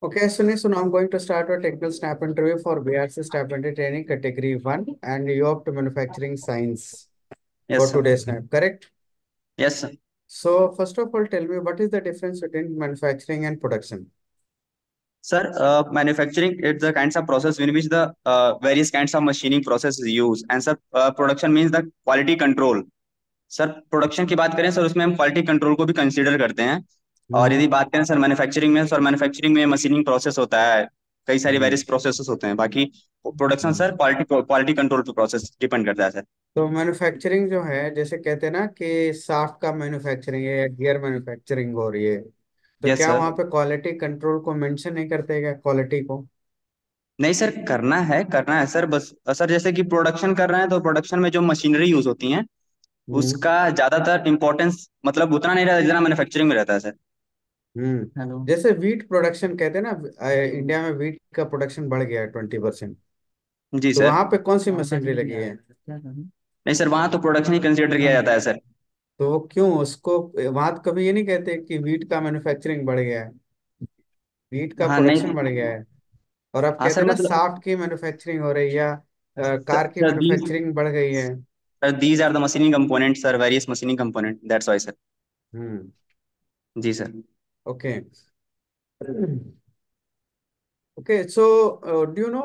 Okay, Sunny, so now I'm going to start a technical snap interview for BRC Snap Interview Training Category 1 and you up to Manufacturing Science Yes, for sir. today's snap, correct? Yes, sir. So, first of all, tell me what is the difference between manufacturing and production? Sir, manufacturing it's the kinds of process in which the various kinds of machining process is used. And sir, production means the quality control. Sir production की बात करें sir उसमें हम quality control को भी consider करते हैं। और यदि हम्म बात करें सर मैन्युफैक्चरिंग में, सर मैन्युफैक्चरिंग में मशीनिंग प्रोसेस होता है। कई सारी हम्म। वेरियस प्रोसेसेस होते हैं। बाकी production sir quality quality control पे प्रोसेस डिपेंड करता है सर। तो मैन्युफैक्चरिंग जो है जैसे कहते हैं ना कि शाफ्ट का मैन्युफैक्चरिंग है या गियर मैन्युफैक्चरिंग हो रही है, तो यस क्या सर। वहाँ पे क्वालिटी कंट्रोल को मेंशन नहीं करते क्या क्वालिटी को? नहीं सर, करना है सर। बस सर जैसे कि प्रोडक्शन कर रहे हैं तो प्रोडक्शन में जो मशीनरी यूज होती हैं हम्म उसका ज्यादातर इंपॉर्टेंस मतलब उतना नहीं रहता जितना मैन्युफैक्चरिंग में रहता है सर। हेलो। जैसे वीट प्रोडक्शन कहते हैं ना, इंडिया में वीट का प्रोडक्शन बढ़ गया है 20%। जी तो सर। वहां पे कौन सी मशीनरी लगी है? नहीं सर, वहां तो प्रोडक्शन ही कंसिडर किया जाता है सर। तो वो क्यों उसको वहां तो कभी ये नहीं कहते कि वीट का मैन्युफैक्चरिंग बढ़ गया है, वीट का हाँ प्रोडक्शन नहीं। बढ़ गया है। और अब हाँ कहते सर हैं ना मतलब साफ्ट की मैन्युफैक्चरिंग हो रही है या कार की सर दीज मैन्युफैक्चरिंग बढ़ गई है। Sir these are the machining component sir, various machining component, that's why sir. Hmm. जी sir. Okay. Okay, so do you know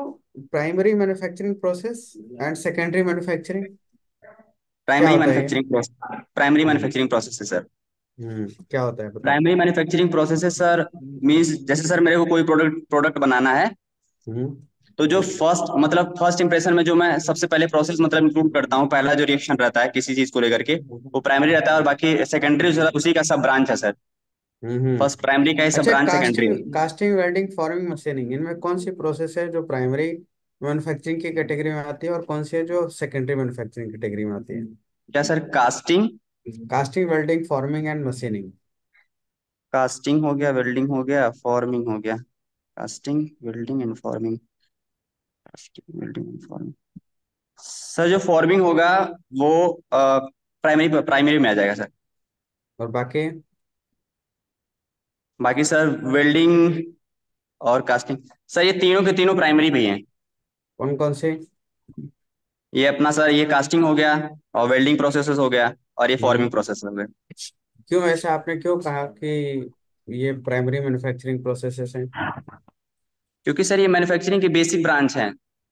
primary manufacturing process and secondary manufacturing क्या primary होता है ये? Manufacturing process, primary hmm manufacturing process है sir. क्या होता है बताओ? प्राइमरी मैन्युफैक्चरिंग प्रोसेस है सर, मींस जैसे सर मेरे को कोई प्रोडक्ट प्रोडक्ट बनाना है। हम्म तो जो फर्स्ट इंप्रेशन में जो मैं सबसे पहले प्रोसेस मतलब इंक्लूड करता हूँ, पहला जो रिएक्शन रहता है किसी चीज को लेकर के वो प्राइमरी रहता है, और बाकी सेकेंडरी उसी का सब ब्रांच है सर। हम्म। फर्स्ट प्राइमरी का ही सब अच्छा, ब्रांच सेकेंडरी कास्टिंग है। कास्टिंग वेल्डिंग फॉर्मिंग मशीनिंग इनमें कौन सी प्रोसेस है जो प्राइमरी मैन्युफैक्चरिंग की कैटेगरी में आती है और कौन सी है जो सेकेंडरी मैन्युफैक्चरिंग कैटेगरी में आती है? क्या sir? Casting. Casting welding forming and machining. Casting हो गया, वेल्डिंग हो गया, फॉर्मिंग हो गया। Casting, welding and forming. Casting, welding and forming. Sir जो फॉर्मिंग होगा वो प्राइमरी प्राइमरी में आ जाएगा सर। और बाकी बाकी सर वेल्डिंग और कास्टिंग, सर ये तीनों के तीनों प्राइमरी भी हैं। कौन कौन से? ये अपना सर ये कास्टिंग हो गया, और वेल्डिंग प्रोसेसेस हो गया, और ये फॉर्मिंग हम्म प्रोसेस हो गया। क्यों ऐसा आपने क्यों कहा कि ये प्राइमरी मैन्युफैक्चरिंग प्रोसेसेस हैं? क्योंकि सर ये मैन्युफैक्चरिंग की बेसिक ब्रांच है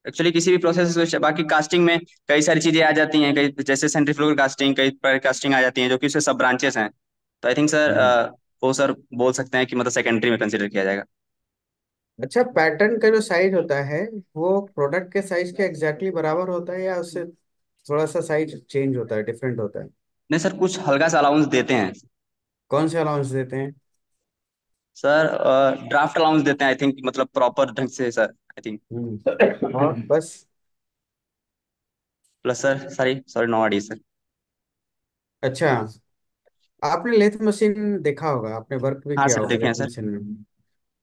एक्चुअली किसी भी प्रोसेस। बाकी कास्टिंग में कई सारी चीजें आ जाती हैं, कई जैसे सेंट्रीफ्यूगल कास्टिंग, कई कास्टिंग आ जाती हैं जो कि उससे सब ब्रांचेस हैं। तो आई थिंक सर हम्म वो सर बोल सकते हैं कि मतलब सेकेंडरी में कंसिडर किया जाएगा। अच्छा, पैटर्न का जो साइज होता है वो प्रोडक्ट के साइज के एग्जैक्टली बराबर होता है या उससे थोड़ा सा साइज चेंज होता है, डिफरेंट होता है? नहीं सर, कुछ हल्का सा अलाउंस देते हैं। कौन से अलाउंस देते हैं? सर ड्राफ्ट अलाउंस देते हैं आई थिंक, मतलब प्रॉपर ढंग से सर आई थिंक। और बस? Plus sir sorry sorry no idea sir. अच्छा, आपने लेथ मशीन देखा होगा, आपने वर्क भी हाँ किया सर होगा देखे हैं लेथ सर। मशीन में।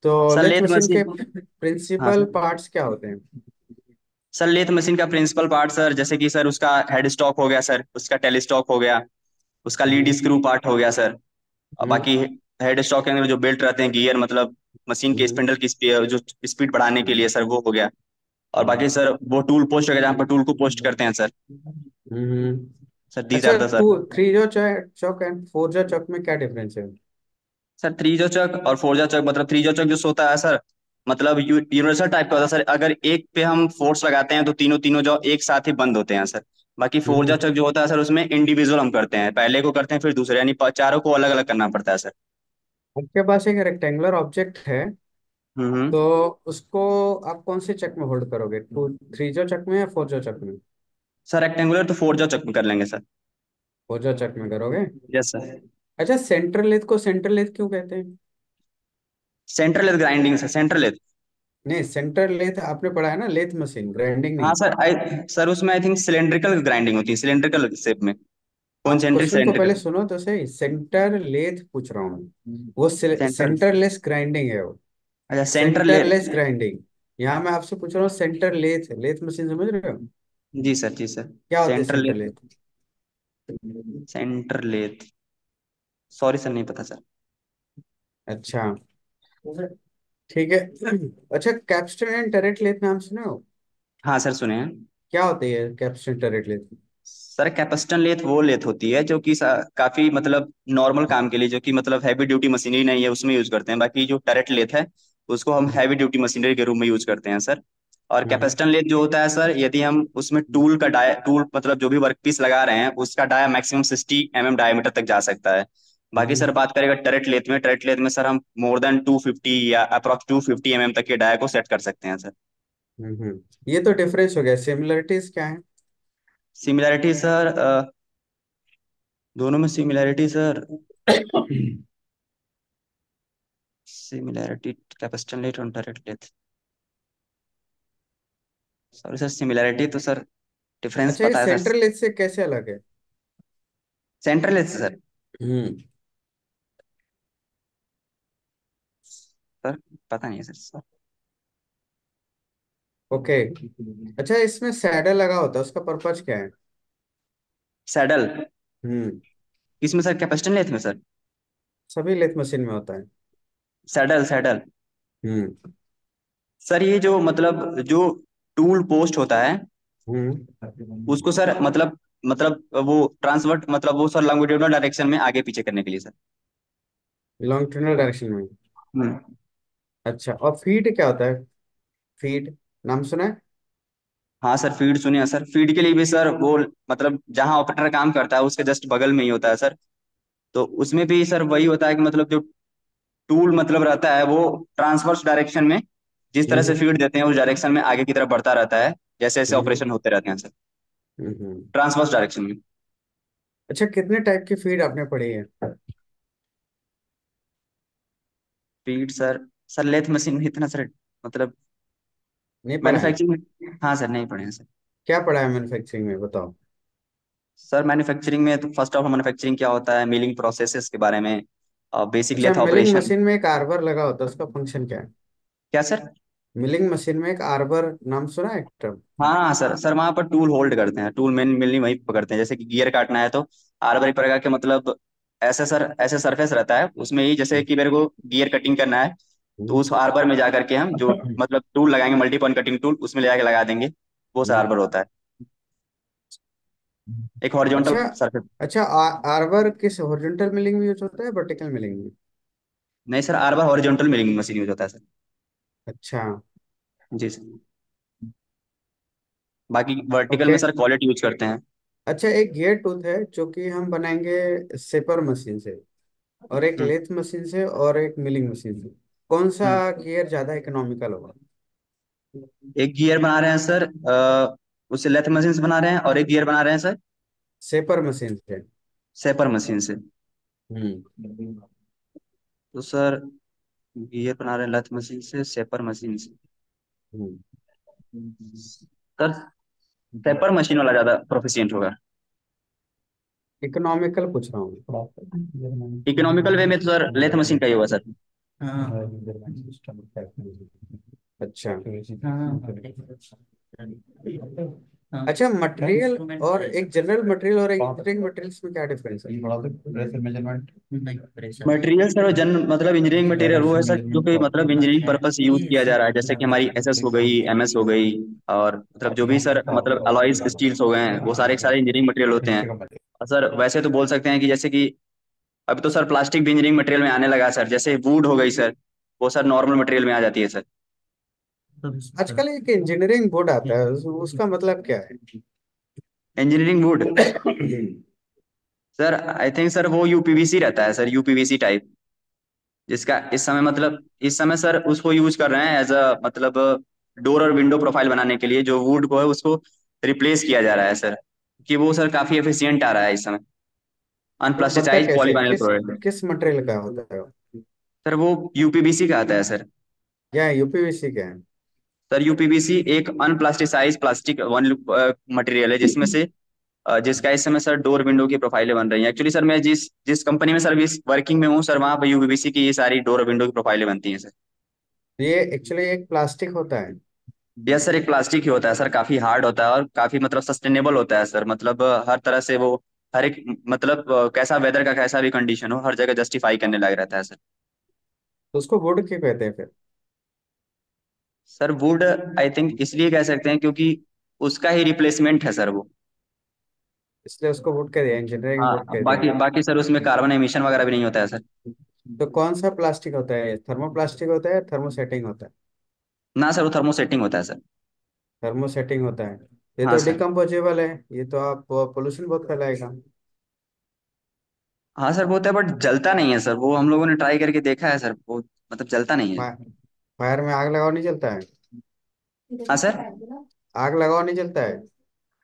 तो सर लेथ लेथ मशीन के मशीन। हाँ प्रिंसिपल सर। पार्ट्स क्या होते हैं? सर लेथ मशीन का प्रिंसिपल पार्ट सर जैसे कि सर उसका हेड स्टॉक हो गया सर, उसका टेल स्टॉक हो गया, उसका लीड हम्म स्क्रू पार्ट हो गया सर। और हम्म बाकी हेड स्टॉक के अंदर जो बेल्ट रहते हैं, गियर मतलब मशीन के हम्म स्पिंडल की जो स्पीड बढ़ाने के लिए सर वो हो गया। और बाकी हम्म सर वो टूल पोस्ट हो गया जहाँ पर टूल को पोस्ट करते हैं सर। हम्म। सर दीज अच्छा, are the two sir. Three जो चौक एंड फोर जो चौक में क्या डिफरेंस है? सर थ्री जो चक और फोर जो चक, मतलब थ्री जो चक जो होता है सर, मतलब यूनिवर्सल टाइप का होता है सर। अगर एक पे हम फोर्स लगाते हैं तो तीनों तीनों जो एक साथ ही बंद होते हैं सर। बाकी फोर जो हम्म। चक जो होता है सर उसमें इंडिविजुअल हम करते हैं, पहले को करते हैं फिर दूसरे, यानी चारों को अलग अलग करना पड़ता है सर। आपके पास एक रेक्टेंगुलर ऑब्जेक्ट है, हम्म। तो उसको आप कौन से चक में होल्ड करोगे, टू थ्री जो चक में या फोर जो चक में? सर रेक्टेंगुलर तो फोर जो चक में कर लेंगे सर। फोर जो चक में करोगे? Yes sir. अच्छा, सेंट्रल लेथ को सेंट्रल लेथ क्यों कहते हैं? Central lathe grinding sir, central lathe. नहीं, सेंट्रल लेथ आपने पढ़ा है ना, लेथ मशीन ग्राइंडिंग हाँ नहीं। सर आई सर उसमें आई थिंक सिलेंड्रिकल ग्राइंडिंग होती है, सिलेंड्रिकल शेप में। आप कॉन्सेंट्रिक क्वेश्चन को पहले सिलेंड्रिकल। सुनो तो सही, सेंटर लेथ पूछ रहा हूँ, वो सेंट्रल। सेंटरलेस ग्राइंडिंग है वो। अच्छा सेंट्रल लेथ। Centreless grinding. यहाँ मैं आपसे पूछ रहा हूँ सेंटर लेथ, लेथ मशीन समझ रहे हो? जी सर, जी सर। क्या होते हैं central centre lathe. Lathe? Centre lathe, sorry sir नहीं पता सर। अच्छा, ठीक है। अच्छा, कैप्स्टन एंड टरेट लेथ नाम सुने हो? हाँ सर सुने हैं। क्या होती है capstan turret lathe? Sir capstan lathe वो लेथ होती है जो कि काफी मतलब नॉर्मल काम के लिए, जो कि मतलब हैवी ड्यूटी मशीनरी नहीं है उसमें यूज करते हैं। बाकी जो टरेट लेथ है उसको हम हैवी ड्यूटी मशीनरी के रूप में यूज करते हैं सर। और हम्म। कैपेसिटन लेथ जो होता है सर, यदि हम उसमें टूल मतलब जो भी वर्क पीस लगा रहे हैं उसका डाया मैक्सिमम 60 mm डायमीटर तक जा सकता है। बाकी हम्म। सर बात करेगा टरेट लेथ में सर हम मोर देन 250 या अप्रॉक्स 250 mm तक के डाया को सेट कर सकते हैं सर। ये तो डिफरेंस हो गया, सिमिलरिटीज क्या है? सिमिलैरिटी सर, दोनों में similarity sir, similarity capstan lathe और turret lathe, sorry sir similarity तो सर डिफरेंस अच्छा, ये पता है सर। सेंट्रल लेथ से कैसे अलग है? Central lathe sir, hmm. Sir पता नहीं है सर। ओके। अच्छा, इसमें सैडल लगा होता है, उसका पर्पज क्या है? सैडल हम्म। किसमें सर, कैपेसिटन लेथ में सर? सभी लेथ मशीन में होता है। सैडल सैडल हम्म। सर ये जो मतलब जो टूल पोस्ट होता है हम्म। उसको सर मतलब वो ट्रांसवर्ट मतलब वो सर लॉन्गिट्यूडनल डायरेक्शन में आगे पीछे करने के लिए सर। लॉन्गिट्यूडनल डायरेक्शन में। हम्म। अच्छा, और फीड क्या होता है? फीड नाम सुना है? हाँ सर फीड सुनिए सर, फीड के लिए भी सर वो मतलब जहाँ ऑपरेटर काम करता है उसके जस्ट बगल में ही होता है सर। तो उसमें भी सर वही होता है कि मतलब जो टूल मतलब रहता है वो ट्रांसवर्स डायरेक्शन में जिस तरह से हम्म। फीड देते हैं उस डायरेक्शन में आगे की तरफ बढ़ता रहता है, जैसे जैसे हम्म। ऑपरेशन होते रहते हैं सर, हम्म। ट्रांसवर्स डायरेक्शन में। अच्छा, कितने टाइप की फीड आपने पढ़ी है? फीड सर लेथ मशीन में इतना सर मतलब नहीं पढ़ा है? मैन्युफैक्चरिंग में, हाँ सर नहीं पढ़े हैं सर। क्या पढ़ा है मैन्युफैक्चरिंग में, बताओ। सर मैन्युफैक्चरिंग में तो फर्स्ट ऑफ मैन्युफैक्चरिंग क्या होता है, मिलिंग प्रोसेसेस के बारे में, बेसिक अच्छा, लेथ मिलिंग ऑपरेशन। मशीन में एक आर्बर लगा होता है, उसका फंक्शन क्या है? क्या सर? मिलिंग मशीन में एक आर्बर नाम सुना है एक टर्म? हाँ हाँ सर वहाँ पर टूल होल्ड करते हैं, टूल मेन मिलनी वहीं पकड़ते हैं। जैसे कि गियर काटना है तो आर बार प्रकार के मतलब ऐसे सर ऐसे सरफेस रहता है उसमें ही, जैसे कि मेरे को गियर कटिंग करना है तो उस आर्बर में जा करके हम जो मतलब टूल लगाएंगे, मल्टी पॉइंट कटिंग टूल उसमें ले जाके लगा देंगे, वो सर आर्बर होता है, एक हॉरिजॉन्टल अच्छा। सरफेस। अच्छा, आर्बर किस हॉरिजॉन्टल मिलिंग में यूज होता है, वर्टिकल मिलिंग में? नहीं sir arbor horizontal milling machine use होता है सर। अच्छा। जी सर। बाकी वर्टिकल में ओके। सर कॉलेट यूज करते हैं। अच्छा, एक गियर टूथ है जो कि हम बनाएंगे सेपर मशीन से, और एक हम्म लेथ मशीन से, और एक मिलिंग मशीन से। कौन सा हम्म। गियर ज्यादा इकोनॉमिकल होगा? एक गियर बना रहे हैं सर, उसे लेथ मशीन से बना रहे हैं, और एक गियर बना रहे हैं सर सेपर मशीन से। सेपर मशीन से। हम्म। तो सर गियर बना रहे हैं लेथ मशीन से सेपर मशीन से, हम्म। सर सेपर मशीन वाला ज्यादा प्रोफिशिएंट होगा। इकोनॉमिकल पूछ रहा हूँ। इकोनॉमिकल वे में तो सर लेथ मशीन का ही होगा सर। अच्छा। अच्छा, मटेरियल और एक जनरल मटेरियल और एक इंजीनियरिंग मटेरियल्स में क्या डिफरेंस है? मटेरियल सर जन मतलब इंजीनियरिंग मटेरियल वो है सर जो कि मतलब इंजीनियरिंग पर्पस यूज किया जा रहा है, जैसे कि हमारी एसएस हो गई, एमएस हो गई, और मतलब जो भी सर मतलब अलॉयज स्टील्स हो गए हैं वो सारे के सारे इंजीनियरिंग मटेरियल होते हैं। और सर वैसे तो बोल सकते हैं कि जैसे कि अभी तो सर प्लास्टिक भी इंजीनियरिंग मटेरियल में आने लगा है सर, जैसे वुड हो गई सर, वो सर नॉर्मल मटेरियल में आ जाती है सर। आजकल एक इंजीनियरिंग बोर्ड आता है, उसका मतलब क्या है? Engineering wood sir I think sir वो यूपीवीसी रहता है सर, यूपीवीसी टाइप, जिसका इस समय मतलब इस समय सर उसको यूज कर रहे हैं एज अ मतलब डोर और विंडो प्रोफाइल बनाने के लिए, जो वुड को है उसको रिप्लेस किया जा रहा है सर, कि वो सर काफी एफिशिएंट आ रहा है इस समय, वो बनता अनप्लास्टिसाइज कैसे है? पॉलीविनाइल किस प्रोडक्ट। किस मटेरियल का होता है वो? सर वो यूपीवीसी का आता है सर। क्या यूपीवीसी क्या है? सर यूपीवीसी एक अनप्लास्टिसाइज प्लास्टिक वन मटेरियल है जिसमें से जिसका इस समय सर डोर विंडो की प्रोफाइलें बन रही हैं। एक्चुअली सर मैं जिस जिस कंपनी में सर्विस वर्किंग में हूँ सर, वहाँ पे यूपीवीसी की ये सारी डोर विंडो की प्रोफाइलें बनती हैं सर। ये एक्चुअली एक प्लास्टिक होता है? यस सर एक प्लास्टिक ही होता है सर, काफी हार्ड होता है और काफी मतलब सस्टेनेबल होता है सर, मतलब हर तरह से वो हर एक मतलब कैसा वेदर का कैसा भी कंडीशन हो हर जगह जस्टिफाई करने लग रहता है सर। तो उसको वुड क्यों कहते हैं फिर? सर वुड आई थिंक इसलिए कह सकते हैं क्योंकि उसका ही रिप्लेसमेंट है सर वो। इसलिए उसको वुड कह दिया, इंजीनियरिंग वुड हाँ कह दिया। बाकी बाकी सर उसमें कार्बन एमिशन वगैरह भी नहीं होता है सर। तो कौन सा प्लास्टिक होता है, थर्मोप्लास्टिक होता है, थर्मोसेटिंग होता है? ना सर वो थर्मोसेटिंग होता है सर। थर्मोसेटिंग होता है। ये हाँ तो सर। डिकम्पोजेबल है, ये तो आप पोल्यूशन बहुत फैलाएगा। हाँ सर वो होता है बट जलता नहीं है सर, वो हम लोगों ने ट्राई करके देखा है सर, वो मतलब जलता नहीं है। फायर में आग लगाओ नहीं जलता है? हाँ सर। आग लगाओ नहीं जलता है?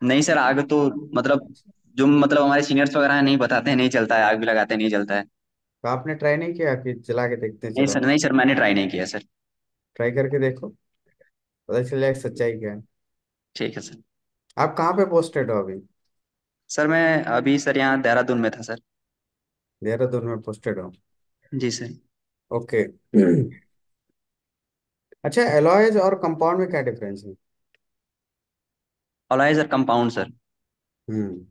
नहीं सर आग तो मतलब जो मतलब हमारे सीनियर्स वगैरह हैं नहीं बताते हैं नहीं चलता है, आग भी लगाते हैं नहीं जलता है। तो आपने ट्राई नहीं किया कि जला के देखते हैं, नहीं चलो? सर नहीं सर मैंने ट्राई नहीं किया सर। ट्राई करके देखो, पता चल जाएगा सच्चाई क्या है। ठीक है सर। आप कहाँ पे पोस्टेड हो अभी? सर मैं अभी सर यहाँ देहरादून में था सर। देहरादून में पोस्टेड हो? जी सर। ओके। अच्छा, एलॉयज और कंपाउंड में क्या डिफरेंस है? अलॉयज और compound sir. Hmm.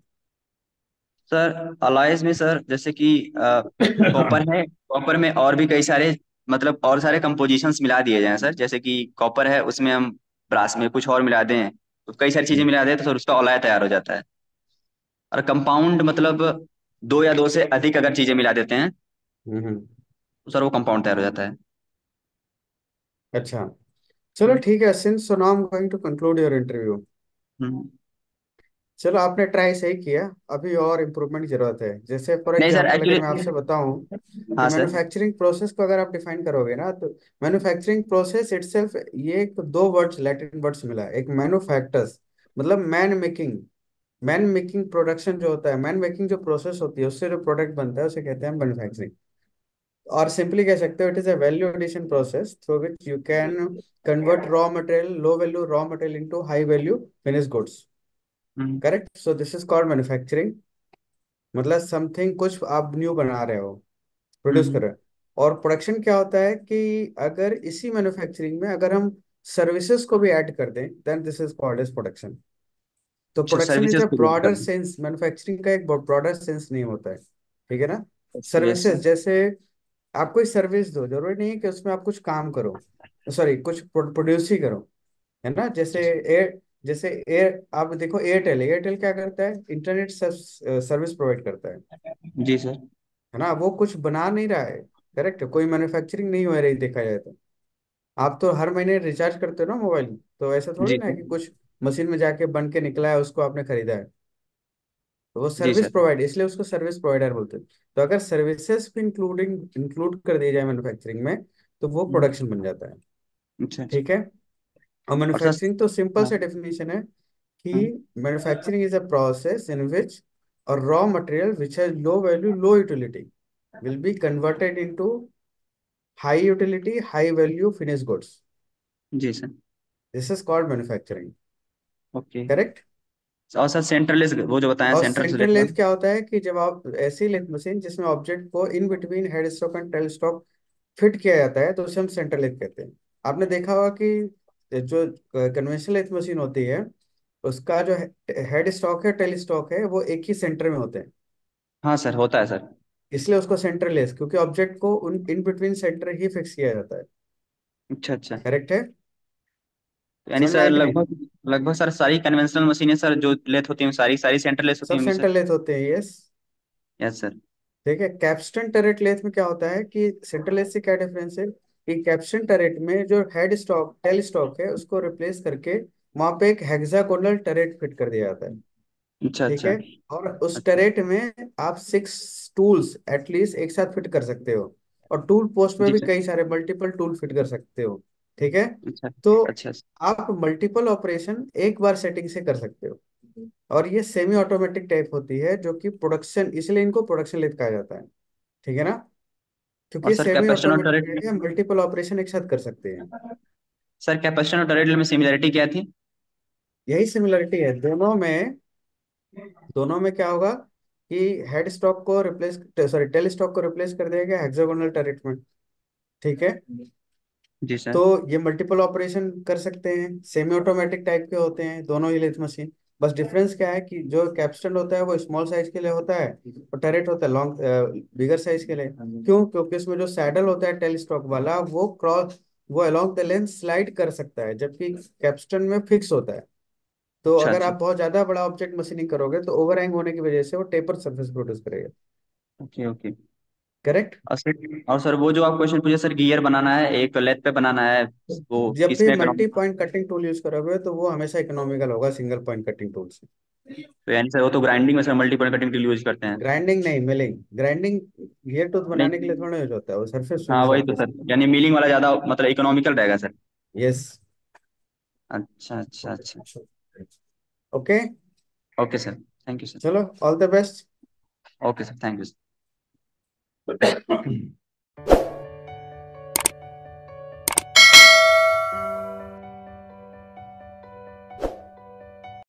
Sir alloys में सर जैसे कि कॉपर है, कॉपर में और भी कई सारे मतलब और सारे कंपोजिशंस मिला दिए जाएं सर, जैसे कि कॉपर है उसमें हम ब्रास में कुछ और मिला दें तो कई सारी चीजें मिला दें तो सर उसका अलॉय तैयार हो जाता है। और कंपाउंड मतलब दो या दो से अधिक अगर चीजें मिला देते हैं हम्म। तो सर वो कंपाउंड तैयार हो जाता है। अच्छा, चलो हम्म। ठीक है, since so now I am going to conclude your interview. Hmm. चलो, आपने ट्राई सही किया, अभी और इम्प्रूवमेंट की जरूरत है। जैसे फॉर नहीं सर एग्जांपल अगर मैं एक्चुअली। आपसे बताऊं कि हाँ सर। मैन्युफैक्चरिंग प्रोसेस को अगर आप डिफाइन करोगे ना, तो मैन्युफैक्चरिंग प्रोसेस इटसेल्फ, ये एक दो वर्ड्स, लैटिन वर्ड्स मिला है। एक मैन्युफैक्टर्स, मतलब man making. Man making production जो होता है, मैन मेकिंग जो प्रोसेस होती है, उससे जो प्रोडक्ट बनता है उसे कहते हैं मैन्युफैक्चरिंग। और सिंपली कह सकते हो, it is a value addition process through which you can convert raw material, low value raw material into high value finish goods. Hmm. Correct, so this is called manufacturing. मतलब something कुछ आप new बना रहे हो, produce कर हम्म। रहे हो। और प्रोडक्शन क्या होता है कि अगर इसी मैन्युफैक्चरिंग में अगर हम सर्विसेज को भी ऐड कर दें, then this is called as production. तो अच्छा प्रोडक्शन इज सर्विसेज अ को भी ऐड ब्रॉडर कर दूं। सेंस, मैन्युफैक्चरिंग का एक ब्रॉडर सेंस नहीं होता है, ठीक है ना? Yes services sir. जैसे आप कोई सर्विस दो, जरूरी नहीं है कि उसमें आप कुछ काम करो, सॉरी कुछ प्रोड्यूस ही करो, है ना? जैसे एयर, आप देखो एयरटेल, एयरटेल क्या करता है, इंटरनेट सर्विस प्रोवाइड करता जी सर। है ना? वो कुछ बना नहीं रहा है। करेक्ट, कोई मैन्युफैक्चरिंग नहीं हो रही देखा जाए तो। आप तो हर महीने रिचार्ज करते हो ना मोबाइल, तो ऐसा थोड़ी जी ना है सर। कि कुछ मशीन में जाके बन के निकला है, उसको आपने खरीदा है। तो वो जी सर्विस सर। प्रोवाइड, इसलिए उसको सर्विस प्रोवाइडर बोलते हैं। तो अगर सर्विसेज भी इंक्लूड कर दिए जाए मैन्युफैक्चरिंग में, तो वो हम्म। प्रोडक्शन बन जाता है। अच्छा अच्छा। ठीक है। और और सर। मैन्युफैक्चरिंग तो सिंपल हाँ। सा डेफिनेशन है कि हाँ। Manufacturing is a process in which और raw material which has low value, low utility will be converted into high utility, high value finished goods. जी सर। This is called manufacturing. Okay. Correct? और sir centreless वो जो बताया और central central सोलेट lathe वाला। क्या होता है कि जब आप ऐसी लेथ मशीन जिसमें ऑब्जेक्ट को in between head stock and tell stock fit किया जाता है, तो उसे हम सेंट्रल लेथ कहते हैं। आपने देखा होगा कि जो कन्वेंशनल लेथ मशीन होती है, उसका जो हेड स्टॉक है, टेल स्टॉक है, वो एक ही सेंटर में होते हैं। हाँ सर होता है सर। इसलिए उसको सेंट्रल लेथ, क्योंकि ऑब्जेक्ट को उन in between centre he fix किया जाता है। अच्छा अच्छा। करेक्ट है? तो यानी समझ में सर आया कि नहीं? लगभग लगभग सर सारी कन्वेंशनल मशीनें सर जो लेथ होती हैं सारी सारी सेंटर लेस होती सब होंगी सर। सेंट्रल लेथ होते हैं, यस। Yes sir. ठीक है। कैप्स्टन टरेट लेथ में क्या होता है कि सेंट्रल लेथ से क्या डिफरेंस है कि कैप्स्टन टरेट में जो हेड स्टॉक, टेल स्टॉक है, उसको रिप्लेस करके वहां पे एक हेक्सागोनल टरेट फिट कर दिया जाता है। अच्छा ठीक अच्छा। है। और उस अच्छा। टरेट में आप 6 टूल्स एटलीस्ट एक साथ फिट कर सकते हो। और टूल पोस्ट में जी भी सर। कई सारे मल्टीपल टूल फिट कर सकते हो। ठीक है। अच्छा तो अच्छा। आप मल्टीपल ऑपरेशन एक बार सेटिंग से कर सकते हो। और ये सेमी ऑटोमेटिक टाइप होती है, जो कि प्रोडक्शन, इसलिए इनको प्रोडक्शन लेथ कहा जाता है। ठीक है ना? क्योंकि और ये सर सेमी कैपेसिटर और ऑटोमेटिक टरेट। है, मल्टीपल ऑपरेशन एक साथ कर सकते हैं। सर कैपेसिटर और टरेट में सिमिलरिटी क्या थी। यही सिमिलरिटी है दोनों में। दोनों में क्या होगा कि हेड स्टॉक को रिप्लेस, सॉरी टेल स्टॉक को रिप्लेस कर देगा हेक्सागोनल टरेट में। ठीक है। जी तो सर। ये मल्टीपल ऑपरेशन कर सकते हैं, सेमी ऑटोमेटिक टाइप के होते हैं दोनों ही लेथ मशीन। बस डिफरेंस क्या है कि जो कैप्स्टन होता है वो स्मॉल साइज के लिए होता है, और टरेट होता है लॉन्ग, बिगर साइज के लिए। क्यों? क्योंकि इसमें जो सैडल होता है टेल स्टॉक वाला, वो क्रॉस वो अलोंग द लेंथ स्लाइड कर सकता है, जबकि कैप्स्टन में फिक्स होता है। तो अच्छा अगर अच्छा। आप बहुत ज्यादा बड़ा ऑब्जेक्ट मशीनिंग करोगे तो ओवरहैंग होने की वजह से वो टेपर सरफेस प्रोड्यूस करेगा। Okay okay. करेक्ट। और सर वो जो आप क्वेश्चन पूछे सर, गियर बनाना है एक लेथ पे बनाना है, वो जब भी किसमें multi economic? Point cutting tool use करोगे तो वो हमेशा इकोनॉमिकल होगा सिंगल पॉइंट कटिंग टूल से। तो यानी सर वो तो ग्राइंडिंग में sir multiple cutting tool use करते हैं। ग्राइंडिंग नहीं, मिलिंग। ग्राइंडिंग गियर टूथ बनाने के लिए नहीं। थोड़ा यूज होता है, वो सरफेस टू हाँ वही तो सरफेस। सर, यानी मिलिंग वाला ज्यादा मतलब इकोनॉमिकल रहेगा सर। यस। अच्छा अच्छा अच्छा। Okay. Okay sir, thank you sir. चलो, all the best. Okay sir, thank you.